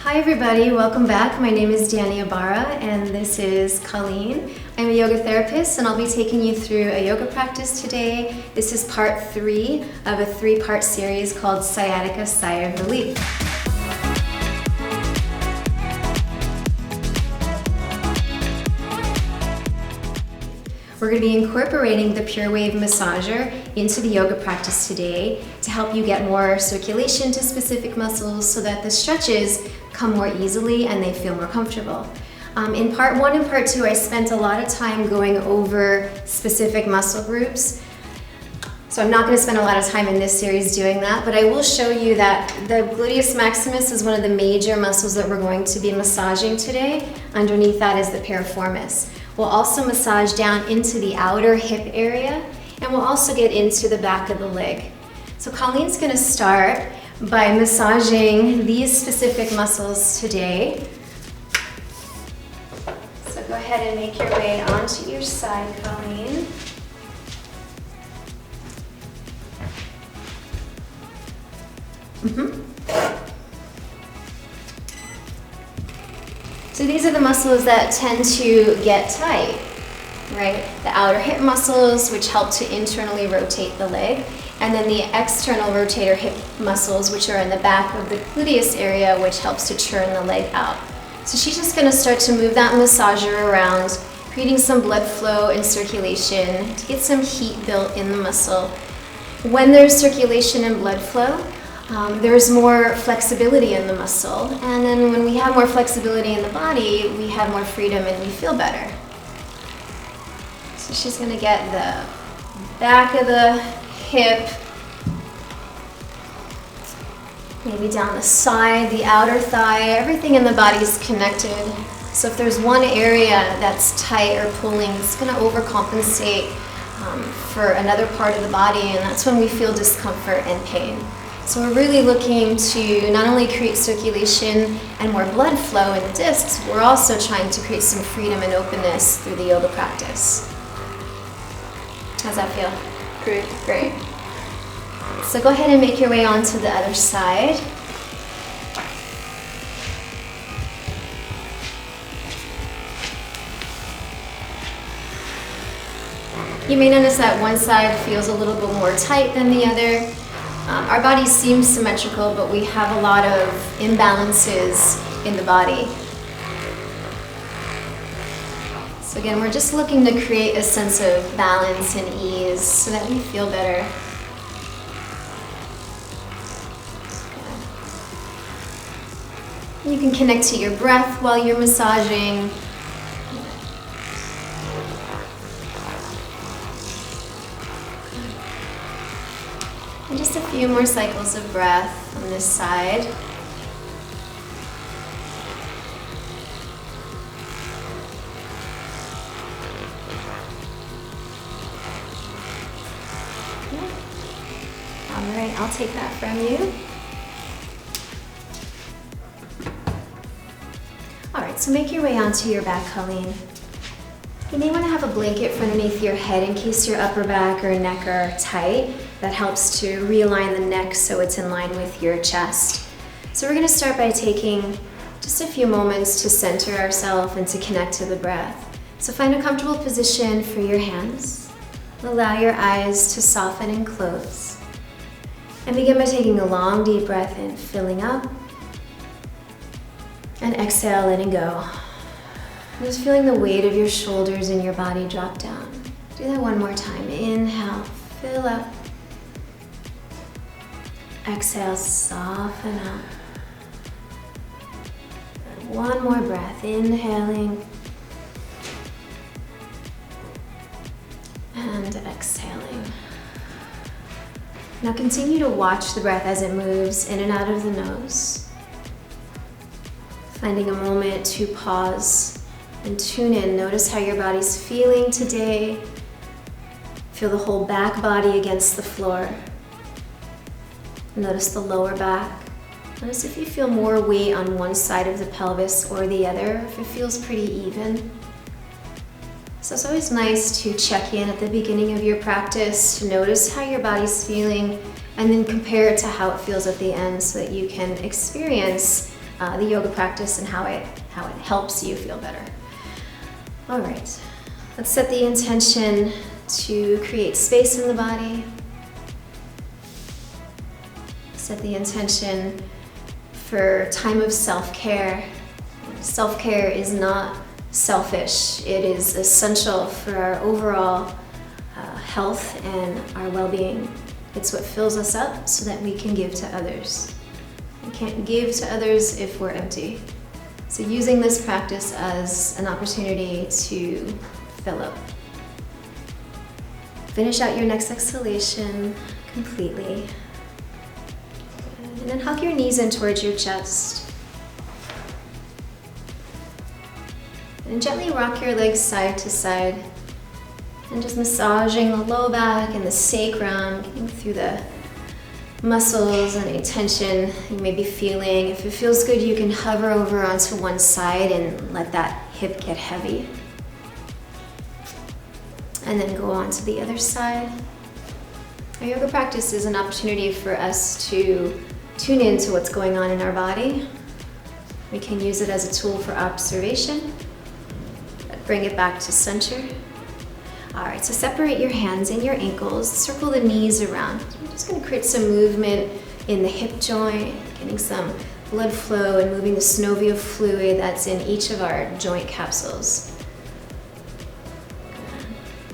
Hi everybody, welcome back. My name is Dani Ibarra and this is Colleen. I'm a yoga therapist and I'll be taking you through a yoga practice today. This is part 3 of a 3-part series called Sciatica Relief. We're going to be incorporating the PUREWAVE massager into the yoga practice today to help you get more circulation to specific muscles so that the stretches come more easily and they feel more comfortable. In part 1 and part 2, I spent a lot of time going over specific muscle groups. So I'm not going to spend a lot of time in this series doing that, but I will show you that the gluteus maximus is one of the major muscles that we're going to be massaging today. Underneath that is the piriformis. We'll also massage down into the outer hip area, and we'll also get into the back of the leg. So Colleen's going to start by massaging these specific muscles today. So go ahead and make your way onto your side, Colleen. So these are the muscles that tend to get tight, right? The outer hip muscles, which help to internally rotate the leg, and then the external rotator hip muscles, which are in the back of the gluteus area, which helps to turn the leg out. So she's just going to start to move that massager around, creating some blood flow and circulation to get some heat built in the muscle. When there's circulation and blood flow, there's more flexibility in the muscle, and then when we have more flexibility in the body, we have more freedom and we feel better. So she's going to get the back of the hip, maybe down the side, the outer thigh, everything in the body is connected. So if there's one area that's tight or pulling, it's going to overcompensate for another part of the body, and that's when we feel discomfort and pain. So we're really looking to not only create circulation and more blood flow in the discs, we're also trying to create some freedom and openness through the yoga practice. How's that feel? Great. Great. So go ahead and make your way onto the other side. You may notice that one side feels a little bit more tight than the other. Our body seems symmetrical, but we have a lot of imbalances in the body. So again, we're just looking to create a sense of balance and ease so that we feel better. You can connect to your breath while you're massaging. And just a few more cycles of breath on this side. All right, I'll take that from you. All right, so make your way onto your back, Colleen. You may want to have a blanket for underneath your head in case your upper back or neck are tight. That helps to realign the neck so it's in line with your chest. So we're going to start by taking just a few moments to center ourselves and to connect to the breath. So find a comfortable position for your hands. Allow your eyes to soften and close. And begin by taking a long, deep breath in, filling up. And exhale, letting go. Just feeling the weight of your shoulders and your body drop down. Do that one more time. Inhale, fill up. Exhale, soften up. And one more breath, inhaling. And exhaling. Now continue to watch the breath as it moves in and out of the nose. Finding a moment to pause and tune in. Notice how your body's feeling today. Feel the whole back body against the floor. Notice the lower back. Notice if you feel more weight on one side of the pelvis or the other, if it feels pretty even. So it's always nice to check in at the beginning of your practice to notice how your body's feeling and then compare it to how it feels at the end so that you can experience the yoga practice and how it helps you feel better. All right, let's set the intention to create space in the body. Set the intention for time of self-care. Self-care is not selfish. It is essential for our overall health and our well-being. It's what fills us up so that we can give to others. We can't give to others if we're empty. So using this practice as an opportunity to fill up. Finish out your next exhalation completely. And then hug your knees in towards your chest. And gently rock your legs side to side. And just massaging the low back and the sacrum, getting through the muscles and any tension you may be feeling. If it feels good, you can hover over onto one side and let that hip get heavy. And then go on to the other side. Our yoga practice is an opportunity for us to tune into what's going on in our body. We can use it as a tool for observation. Bring it back to center. All right, so separate your hands and your ankles, circle the knees around. I'm just gonna create some movement in the hip joint, getting some blood flow and moving the synovial fluid that's in each of our joint capsules.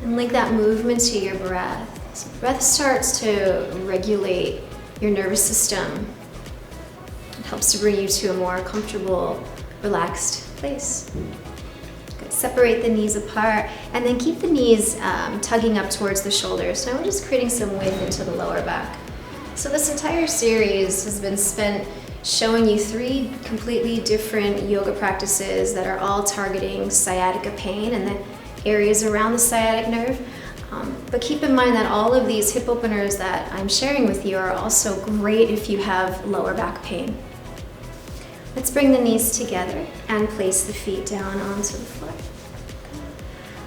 And link that movement to your breath. So breath starts to regulate your nervous system. It helps to bring you to a more comfortable, relaxed place. Good. Separate the knees apart and then keep the knees tugging up towards the shoulders. So now we're just creating some width into the lower back. So this entire series has been spent showing you 3 completely different yoga practices that are all targeting sciatica pain and the areas around the sciatic nerve. But keep in mind that all of these hip openers that I'm sharing with you are also great if you have lower back pain. Let's bring the knees together and place the feet down onto the floor.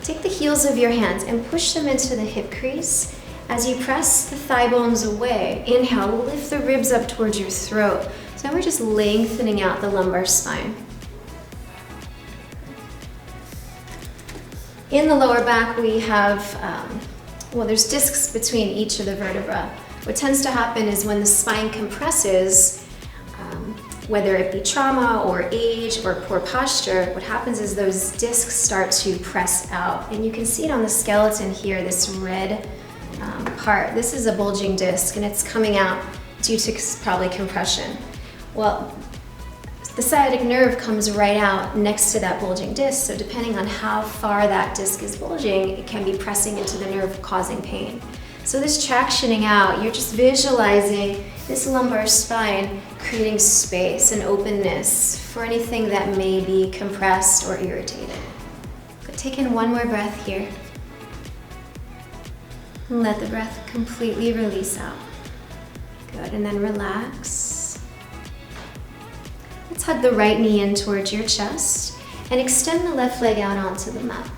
Take the heels of your hands and push them into the hip crease. As you press the thigh bones away, inhale, lift the ribs up towards your throat. So now we're just lengthening out the lumbar spine. In the lower back, we have, there's discs between each of the vertebrae. What tends to happen is when the spine compresses, whether it be trauma or age or poor posture, what happens is those discs start to press out. And you can see it on the skeleton here, this red part. This is a bulging disc and it's coming out due to probably compression. Well, the sciatic nerve comes right out next to that bulging disc, so depending on how far that disc is bulging, it can be pressing into the nerve, causing pain. So this tractioning out, you're just visualizing this lumbar spine creating space and openness for anything that may be compressed or irritated. Good. Take in one more breath here. And let the breath completely release out. Good, and then relax. Let's hug the right knee in towards your chest and extend the left leg out onto the mat.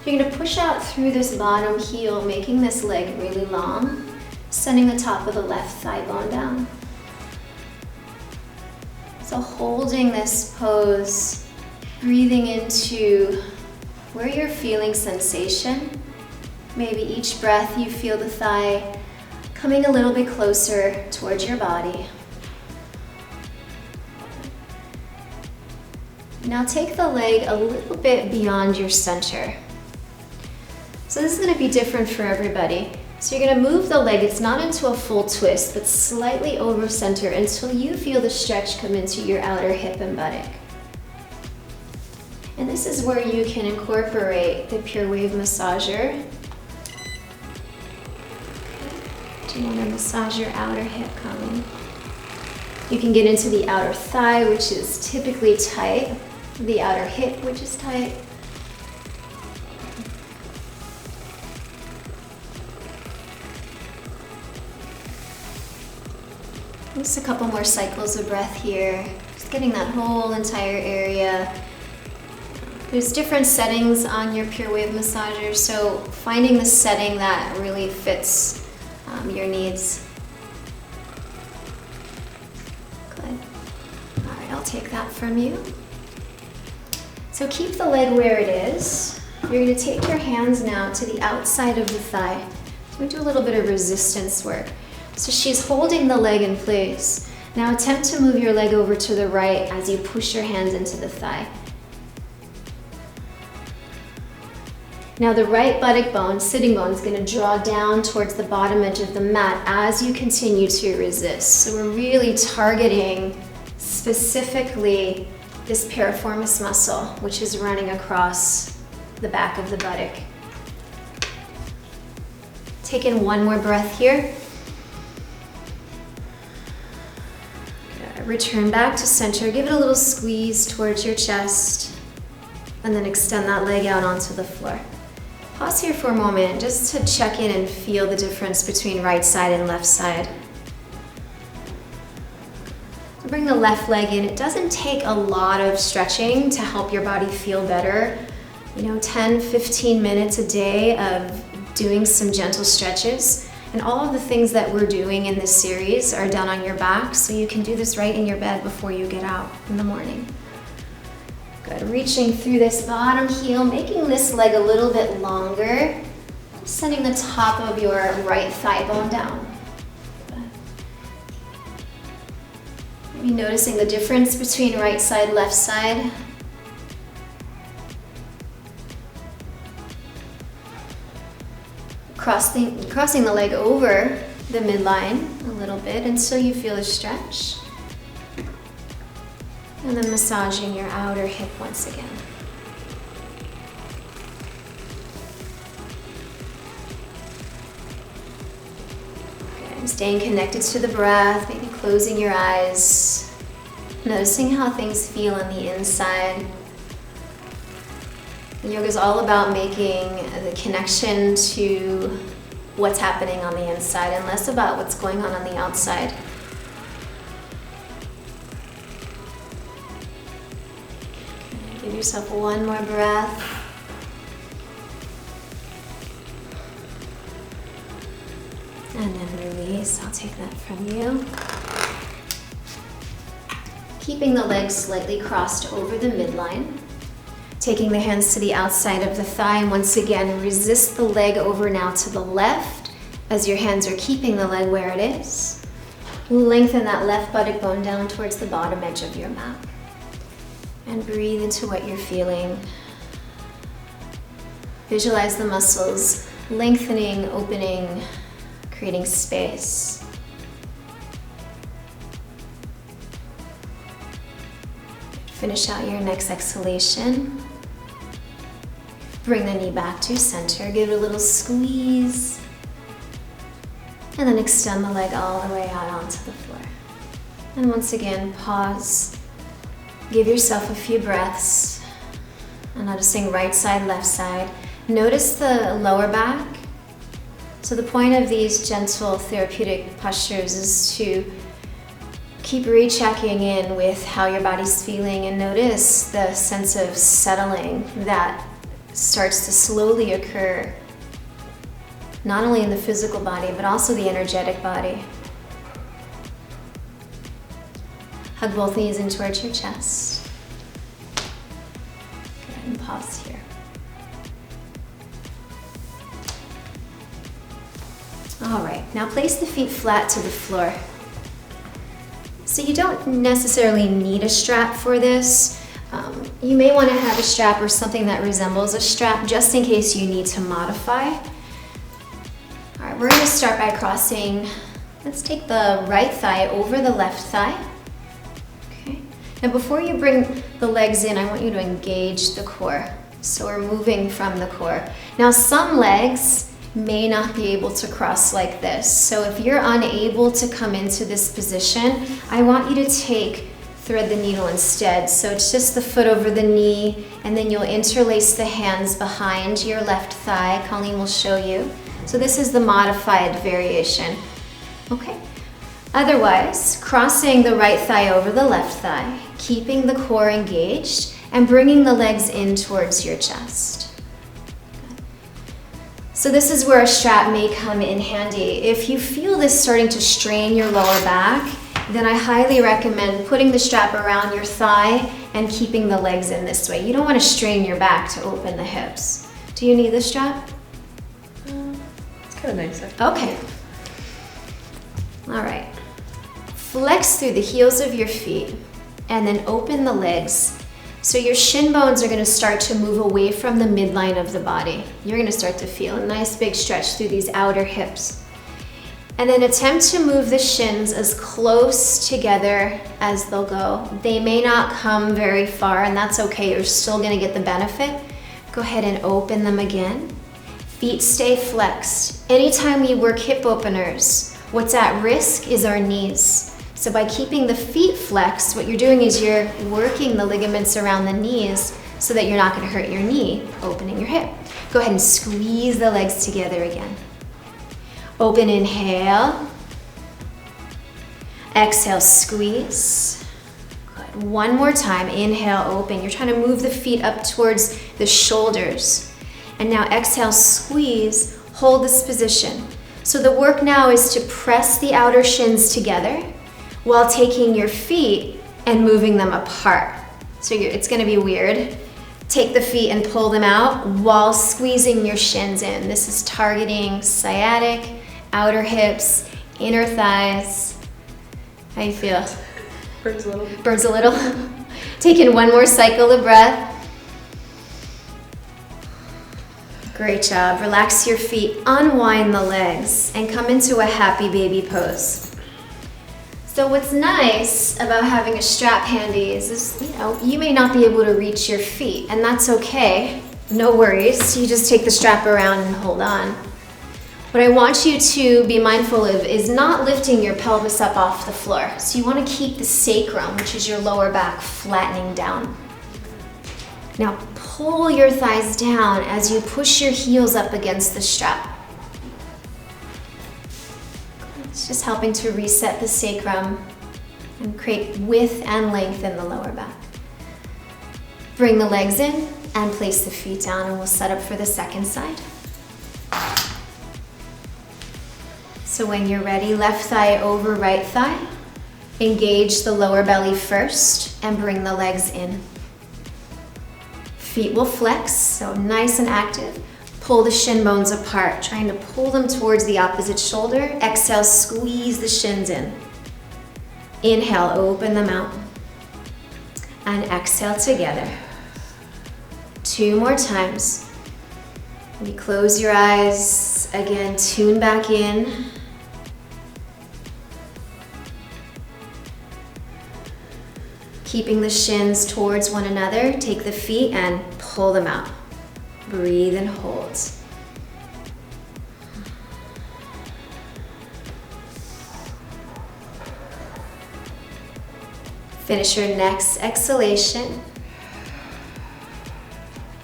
You're going to push out through this bottom heel, making this leg really long, sending the top of the left thigh bone down. So holding this pose, breathing into where you're feeling sensation. Maybe each breath you feel the thigh coming a little bit closer towards your body. Now take the leg a little bit beyond your center. So this is going to be different for everybody. So you're going to move the leg, it's not into a full twist, but slightly over center until you feel the stretch come into your outer hip and buttock. And this is where you can incorporate the PUREWAVE massager. Do you want to massage your outer hip coming? You can get into the outer thigh, which is typically tight, the outer hip, which is tight. Just a couple more cycles of breath here, just getting that whole entire area. There's different settings on your PUREWAVE massager, so finding the setting that really fits your needs. take that from you. So keep the leg where it is. You're going to take your hands now to the outside of the thigh. We do a little bit of resistance work. So she's holding the leg in place. Now attempt to move your leg over to the right as you push your hands into the thigh. Now the right buttock bone, sitting bone, is going to draw down towards the bottom edge of the mat as you continue to resist. So we're really targeting specifically this piriformis muscle, which is running across the back of the buttock. Take in one more breath here. Good. Return back to center. Give it a little squeeze towards your chest, and then extend that leg out onto the floor. Pause here for a moment just to check in and feel the difference between right side and left side. So bring the left leg in. It doesn't take a lot of stretching to help your body feel better. 10, 15 minutes a day of doing some gentle stretches. And all of the things that we're doing in this series are done on your back, so you can do this right in your bed before you get out in the morning. Good, reaching through this bottom heel, making this leg a little bit longer, sending the top of your right thigh bone down. Maybe noticing the difference between right side, left side. Crossing the leg over the midline a little bit until you feel a stretch. And then massaging your outer hip once again. Good. Staying connected to the breath, maybe closing your eyes, noticing how things feel on the inside. Yoga is all about making the connection to what's happening on the inside and less about what's going on the outside. Okay, give yourself one more breath. And then release. I'll take that from you. Keeping the legs slightly crossed over the midline. Taking the hands to the outside of the thigh, and once again, resist the leg over now to the left as your hands are keeping the leg where it is. Lengthen that left buttock bone down towards the bottom edge of your mat. And breathe into what you're feeling. Visualize the muscles lengthening, opening, creating space. Finish out your next exhalation. Bring the knee back to center. Give it a little squeeze. And then extend the leg all the way out onto the floor. And once again, pause. Give yourself a few breaths. And noticing right side, left side. Notice the lower back. So the point of these gentle therapeutic postures is to keep rechecking in with how your body's feeling and notice the sense of settling that starts to slowly occur, not only in the physical body, but also the energetic body. Hug both knees in towards your chest. Good, and pause here. All right, now place the feet flat to the floor. So you don't necessarily need a strap for this. You may want to have a strap or something that resembles a strap just in case you need to modify. All right, we're going to start by crossing. Let's take the right thigh over the left thigh. Okay. Now before you bring the legs in, I want you to engage the core. So we're moving from the core. Now some legs may not be able to cross like this. So if you're unable to come into this position, I want you to thread the needle instead. So it's just the foot over the knee, and then you'll interlace the hands behind your left thigh. Colleen will show you. So this is the modified variation. Okay. Otherwise, crossing the right thigh over the left thigh, keeping the core engaged, and bringing the legs in towards your chest. So this is where a strap may come in handy. If you feel this starting to strain your lower back, then I highly recommend putting the strap around your thigh and keeping the legs in this way. You don't want to strain your back to open the hips. Do you need the strap? It's kind of nice. Okay. All right. Flex through the heels of your feet and then open the legs. So your shin bones are going to start to move away from the midline of the body. You're going to start to feel a nice big stretch through these outer hips. And then attempt to move the shins as close together as they'll go. They may not come very far, and that's okay. You're still going to get the benefit. Go ahead and open them again. Feet stay flexed. Anytime we work hip openers, what's at risk is our knees. So by keeping the feet flexed, what you're doing is you're working the ligaments around the knees so that you're not going to hurt your knee, opening your hip. Go ahead and squeeze the legs together again. Open, inhale. Exhale, squeeze. Good. One more time, inhale, open. You're trying to move the feet up towards the shoulders. And now exhale, squeeze, hold this position. So the work now is to press the outer shins together while taking your feet and moving them apart. So it's gonna be weird. Take the feet and pull them out while squeezing your shins in. This is targeting sciatic, outer hips, inner thighs. How you feel? Burns a little. Burns a little. Take in one more cycle of breath. Great job. Relax your feet, unwind the legs, and come into a happy baby pose. So what's nice about having a strap handy is, you may not be able to reach your feet, and that's okay. No worries. You just take the strap around and hold on. What I want you to be mindful of is not lifting your pelvis up off the floor. So you want to keep the sacrum, which is your lower back, flattening down. Now pull your thighs down as you push your heels up against the strap. It's just helping to reset the sacrum and create width and length in the lower back. Bring the legs in and place the feet down, and we'll set up for the second side. So when you're ready, left thigh over right thigh. Engage the lower belly first and bring the legs in. Feet will flex, so nice and active. Pull the shin bones apart, trying to pull them towards the opposite shoulder. Exhale, squeeze the shins in. Inhale, open them out. And exhale together. 2 more times. Maybe close your eyes. Again, tune back in. Keeping the shins towards one another, take the feet and pull them out. Breathe and hold. Finish your next exhalation.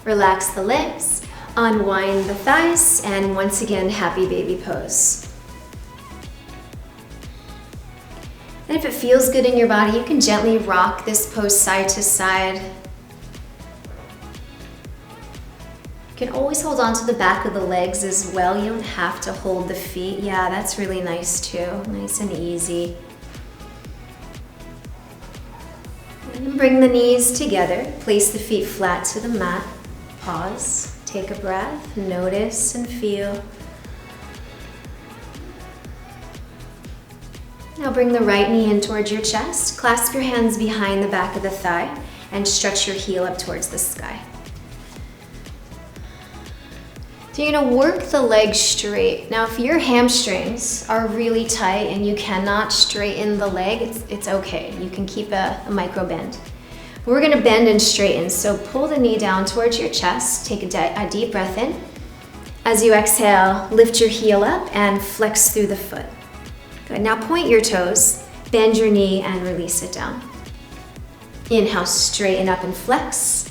Relax the legs, unwind the thighs, and once again, happy baby pose. And if it feels good in your body, you can gently rock this pose side to side. You can always hold on to the back of the legs as well. You don't have to hold the feet. Yeah, that's really nice too. Nice and easy. And bring the knees together. Place the feet flat to the mat. Pause. Take a breath. Notice and feel. Now bring the right knee in towards your chest. Clasp your hands behind the back of the thigh and stretch your heel up towards the sky. So you're gonna work the legs straight. Now if your hamstrings are really tight and you cannot straighten the leg, it's okay. You can keep a micro bend. We're gonna bend and straighten. So pull the knee down towards your chest. Take a deep breath in. As you exhale, lift your heel up and flex through the foot. Good, now point your toes, bend your knee and release it down. Inhale, straighten up and flex.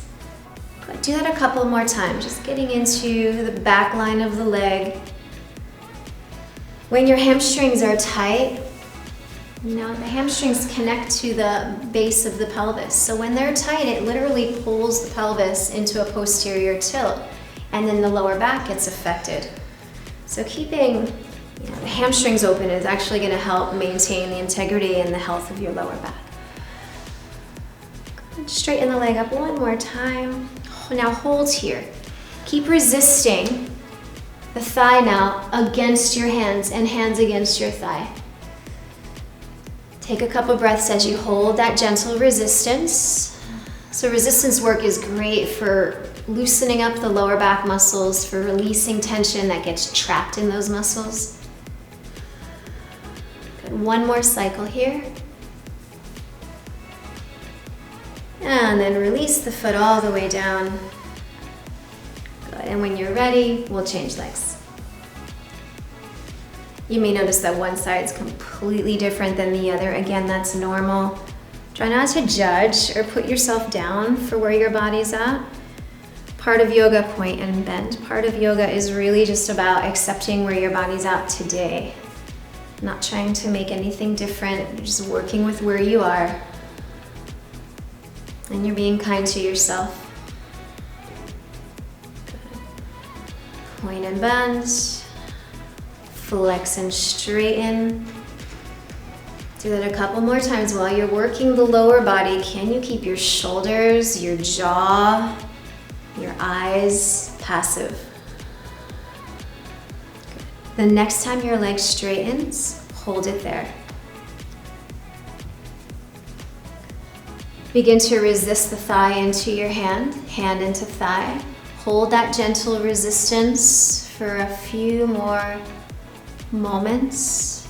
Good, do that a couple more times, just getting into the back line of the leg. When your hamstrings are tight, the hamstrings connect to the base of the pelvis. So when they're tight, it literally pulls the pelvis into a posterior tilt, and then the lower back gets affected. So keeping Yeah, the hamstrings open is actually going to help maintain the integrity and the health of your lower back. Good. Straighten the leg up one more time. Now hold here. Keep resisting the thigh now against your hands and hands against your thigh. Take a couple breaths as you hold that gentle resistance. So resistance work is great for loosening up the lower back muscles, for releasing tension that gets trapped in those muscles. Good. One more cycle here. And then release the foot all the way down. Good. And when you're ready, we'll change legs. You may notice that one side is completely different than the other. Again, that's normal. Try not to judge or put yourself down for where your body's at. Part of yoga, point and bend. Part of yoga is really just about accepting where your body's at today. Not trying to make anything different, you're just working with where you are. And you're being kind to yourself. Good. Point and bend. Flex and straighten. Do that a couple more times while you're working the lower body. Can you keep your shoulders, your jaw, your eyes passive? Good. The next time your leg straightens, hold it there. Begin to resist the thigh into your hand, hand into thigh. Hold that gentle resistance for a few more moments.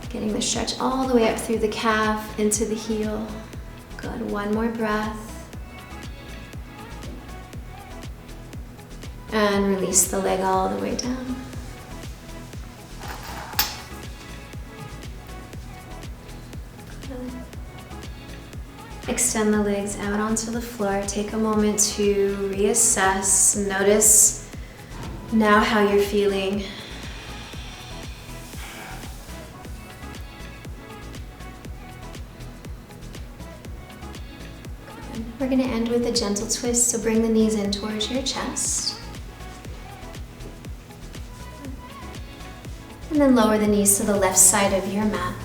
Getting the stretch all the way up through the calf, into the heel. Good, one more breath. And release the leg all the way down. Good. Extend the legs out onto the floor. Take a moment to reassess. Notice now how you're feeling. Good. We're going to end with a gentle twist, so bring the knees in towards your chest. And then lower the knees to the left side of your mat.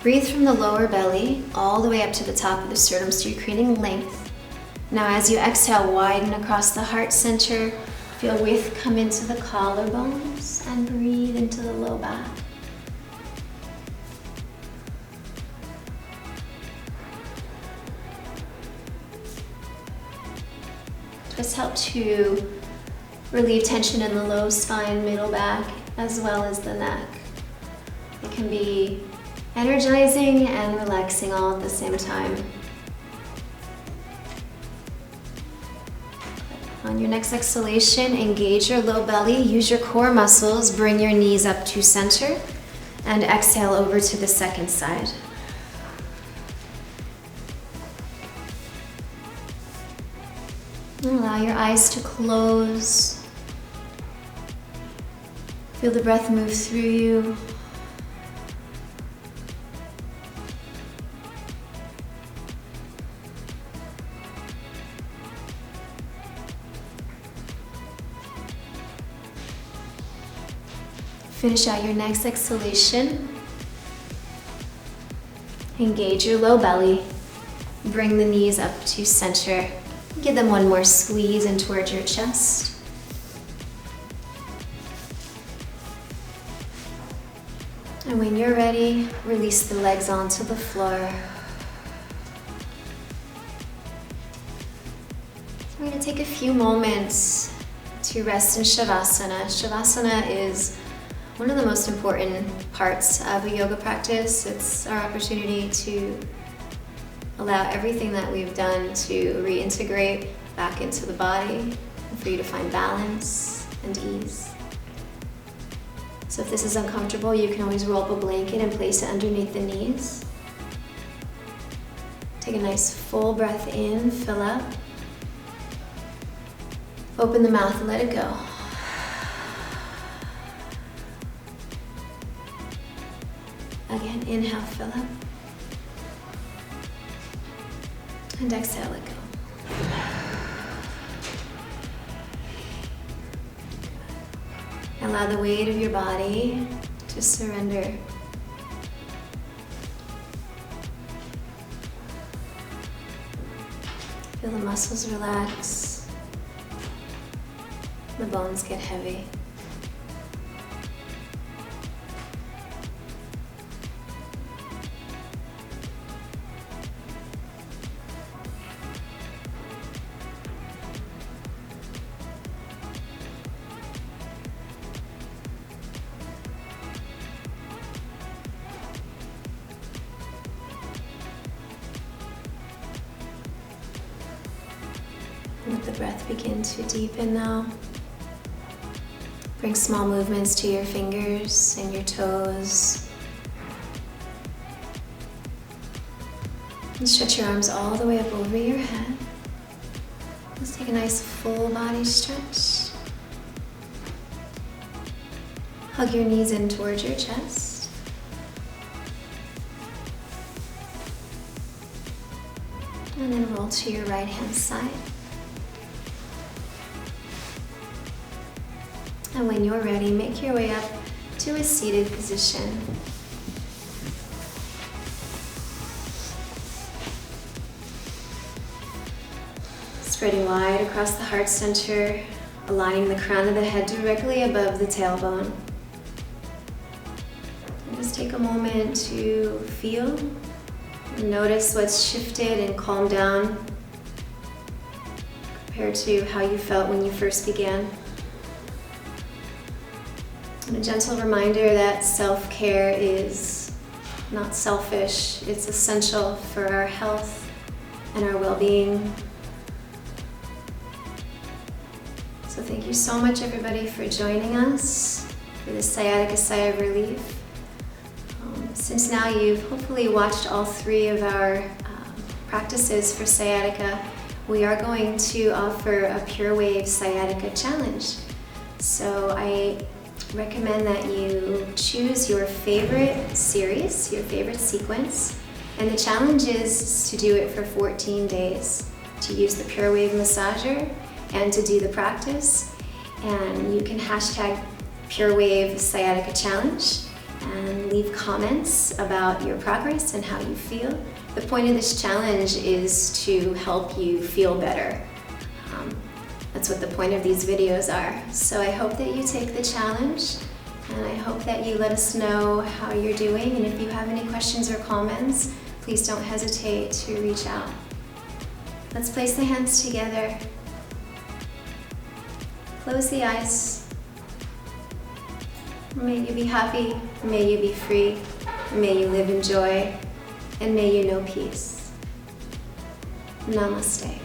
Breathe from the lower belly all the way up to the top of the sternum, so you're creating length. Now as you exhale, widen across the heart center. Feel width come into the collarbones and breathe into the low back. Twists help to relieve tension in the low spine, middle back, as well as the neck. It can be energizing and relaxing all at the same time. On your next exhalation, engage your low belly, use your core muscles, bring your knees up to center, and exhale over to the second side. And allow your eyes to close. Feel the breath move through you. Finish out your next exhalation. Engage your low belly. Bring the knees up to center. Give them one more squeeze in towards your chest. And when you're ready, release the legs onto the floor. So we're going to take a few moments to rest in Shavasana. Shavasana is one of the most important parts of a yoga practice. It's our opportunity to allow everything that we've done to reintegrate back into the body and for you to find balance and ease. So if this is uncomfortable, you can always roll up a blanket and place it underneath the knees. Take a nice full breath in, fill up. Open the mouth and let it go. Again, inhale, fill up. And exhale, let go. Allow the weight of your body to surrender. Feel the muscles relax. The bones get heavy. Let the breath begin to deepen now. Bring small movements to your fingers and your toes. And stretch your arms all the way up over your head. Let's take a nice full body stretch. Hug your knees in towards your chest. And then roll to your right hand side. And when you're ready, make your way up to a seated position. Spreading wide across the heart center, aligning the crown of the head directly above the tailbone. And just take a moment to feel, notice what's shifted and calmed down compared to how you felt when you first began. And a gentle reminder that self-care is not selfish, it's essential for our health and our well-being. So thank you so much everybody for joining us for the Sciatica Relief. Since now you've hopefully watched all 3 of our practices for sciatica, we are going to offer a PUREWAVE Sciatica Challenge. So I recommend that you choose your favorite series, your favorite sequence, and the challenge is to do it for 14 days, to use the PUREWAVE massager and to do the practice. And you can hashtag PUREWAVE Sciatica Challenge and leave comments about your progress and how you feel. The point of this challenge is to help you feel better. That's what the point of these videos are. So I hope that you take the challenge, and I hope that you let us know how you're doing, and if you have any questions or comments, please don't hesitate to reach out. Let's place the hands together. Close the eyes. May you be happy, may you be free, may you live in joy, and may you know peace. Namaste.